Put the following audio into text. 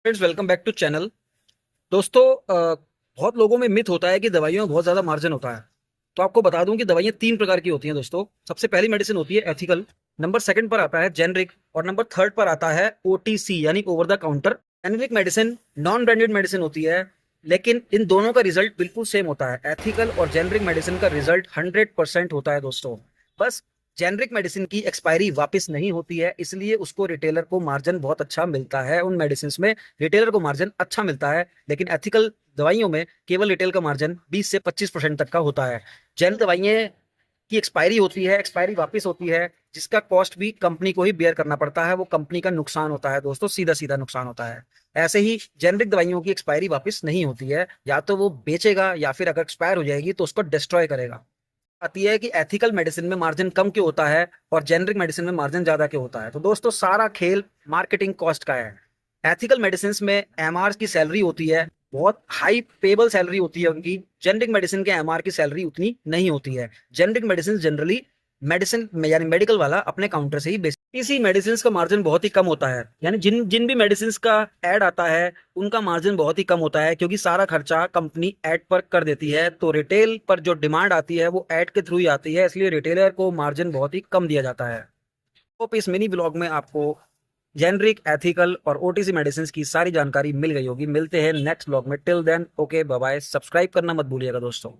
Friends, welcome back to channel. दोस्तों, बहुत लोगों में मिथ होता है कि दवाइयों में बहुत ज्यादा मार्जिन होता है। तो आपको बता दूं कि दवाइयां तीन प्रकार की होती हैं दोस्तों। सबसे पहली मेडिसिन होती है एथिकल, नंबर सेकंड पर आता है जेनरिक, और नंबर थर्ड पर आता है ओटीसी यानी over the counter. Generic medicine non branded medicine होती है, लेकिन इन दोनों का रिजल्ट बिल्कुल सेम होता है। एथिकल और जेनरिक मेडिसिन का रिजल्ट 100% होता है दोस्तों। बस जेनरिक मेडिसिन की एक्सपायरी वापस नहीं होती है, इसलिए उसको रिटेलर को मार्जिन बहुत अच्छा मिलता है। उन मेडिसिन में रिटेलर को मार्जिन अच्छा मिलता है, लेकिन एथिकल दवाइयों में केवल रिटेल का मार्जिन 20 से 25% तक का होता है। जेल दवाइयाँ की एक्सपायरी होती है, एक्सपायरी वापस होती है, जिसका कॉस्ट भी कंपनी को ही बेयर करना पड़ता है। वो कंपनी का नुकसान होता है दोस्तों, सीधा सीधा नुकसान होता है। ऐसे ही जेनरिक दवाइयों की एक्सपायरी वापस नहीं होती है, या तो वो बेचेगा या फिर अगर एक्सपायर हो जाएगी तो उसको डिस्ट्रॉय करेगा। आती है कि एथिकल मेडिसिन में मार्जिन कम क्यों होता है और जेनरिक मेडिसिन में मार्जिन ज्यादा क्यों होता है। तो दोस्तों, सारा खेल मार्केटिंग कॉस्ट का है। एथिकल मेडिसिन में एमआर की सैलरी होती है, बहुत हाई पेबल सैलरी होती है उनकी। जेनरिक मेडिसिन के एमआर की सैलरी उतनी नहीं होती है। जेनरिक मेडिसिन जनरली मेडिसिन यानी मेडिकल वाला अपने काउंटर से ही बेच। इसी मेडिसिन का मार्जिन बहुत ही कम होता है, यानी जिन जिन भी मेडिसिन का ऐड आता है उनका मार्जिन बहुत ही कम होता है, क्योंकि सारा खर्चा कंपनी ऐड पर कर देती है। तो रिटेल पर जो डिमांड आती है वो ऐड के थ्रू ही आती है, इसलिए रिटेलर को मार्जिन बहुत ही कम दिया जाता है। तो इस मिनी ब्लॉग में आपको जेनरिक, एथिकल और ओटीसी मेडिसिन की सारी जानकारी मिल गई होगी। मिलते हैं नेक्स्ट ब्लॉग में। Till then, okay, bye bye. Subscribe करना मत भूलिएगा दोस्तों।